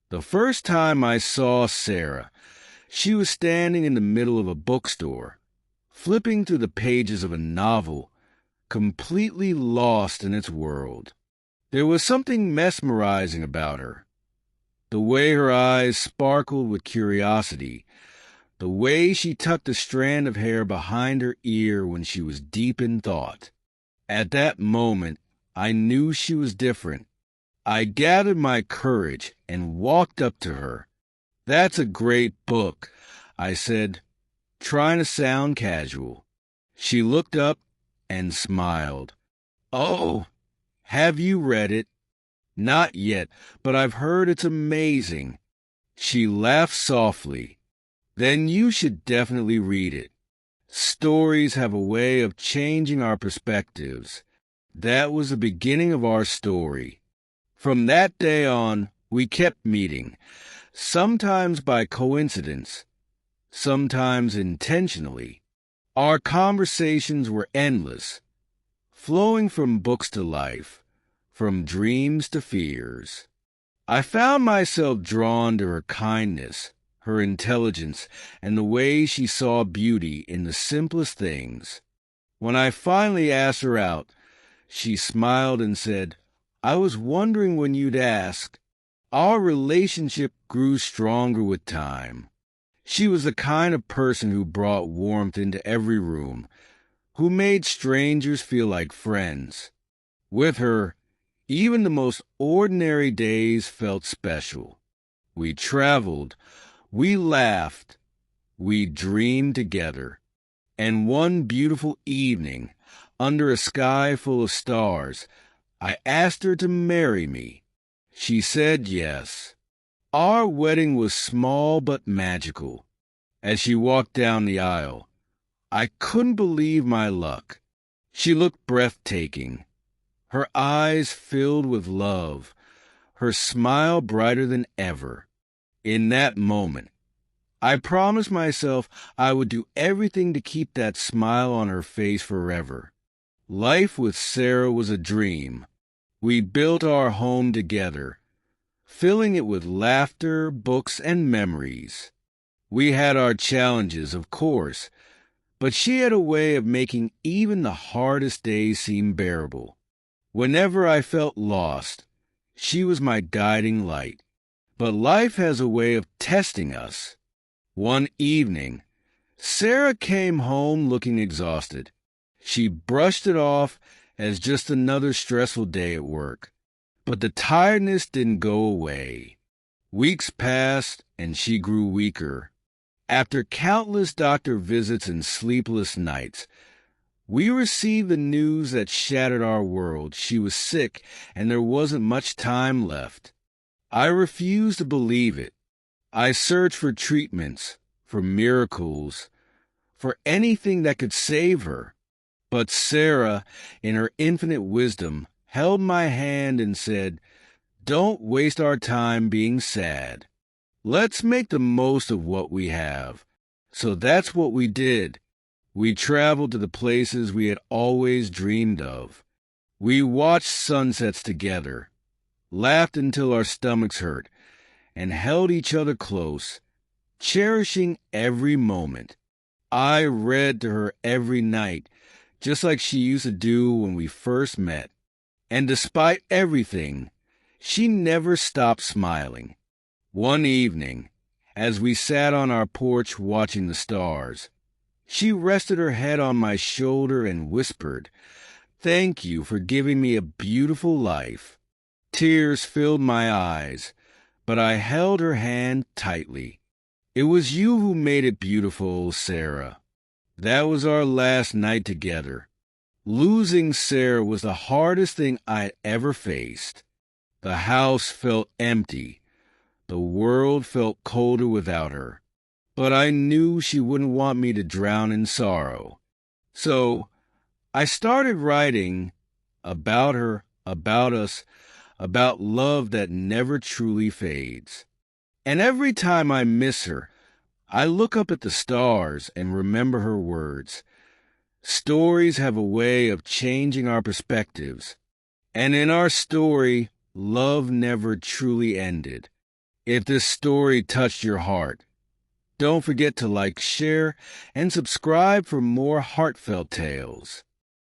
The first time I saw Sarah, she was standing in the middle of a bookstore, flipping through the pages of a novel, completely lost in its world. There was something mesmerizing about her. The way her eyes sparkled with curiosity, the way she tucked a strand of hair behind her ear when she was deep in thought. At that moment, I knew she was different. I gathered my courage and walked up to her. "That's a great book," I said, trying to sound casual. She looked up and smiled. "Oh, have you read it?" "Not yet, but I've heard it's amazing." She laughed softly. "Then you should definitely read it. Stories have a way of changing our perspectives." That was the beginning of our story. From that day on, we kept meeting, sometimes by coincidence, sometimes intentionally. Our conversations were endless, flowing from books to life, from dreams to fears. I found myself drawn to her kindness, her intelligence, and the way she saw beauty in the simplest things. When I finally asked her out, she smiled and said, "I was wondering when you'd ask." Our relationship grew stronger with time. She was the kind of person who brought warmth into every room, who made strangers feel like friends. With her, even the most ordinary days felt special. We traveled, we laughed, we dreamed together. And one beautiful evening, under a sky full of stars, I asked her to marry me. She said yes. Our wedding was small but magical. As she walked down the aisle, I couldn't believe my luck. She looked breathtaking, her eyes filled with love, her smile brighter than ever. In that moment, I promised myself I would do everything to keep that smile on her face forever. Life with Sarah was a dream. We built our home together, filling it with laughter, books, and memories. We had our challenges, of course, but she had a way of making even the hardest days seem bearable. Whenever I felt lost, she was my guiding light. But life has a way of testing us. One evening, Sarah came home looking exhausted. She brushed it off as just another stressful day at work. But the tiredness didn't go away. Weeks passed, and she grew weaker. After countless doctor visits and sleepless nights, we received the news that shattered our world. She was sick, and there wasn't much time left. I refused to believe it. I searched for treatments, for miracles, for anything that could save her. But Sarah, in her infinite wisdom, held my hand and said, "Don't waste our time being sad. Let's make the most of what we have." So that's what we did. We traveled to the places we had always dreamed of. We watched sunsets together, laughed until our stomachs hurt, and held each other close, cherishing every moment. I read to her every night, just like she used to do when we first met. And despite everything, she never stopped smiling. One evening, as we sat on our porch watching the stars, she rested her head on my shoulder and whispered, "Thank you for giving me a beautiful life." Tears filled my eyes, but I held her hand tightly. "It was you who made it beautiful, Sarah." That was our last night together. Losing Sarah was the hardest thing I'd ever faced. The house felt empty. The world felt colder without her. But I knew she wouldn't want me to drown in sorrow. So I started writing about her, about us, about love that never truly fades. And every time I miss her, I look up at the stars and remember her words. Stories have a way of changing our perspectives. And in our story, love never truly ended. If this story touched your heart, don't forget to like, share, and subscribe for more heartfelt tales.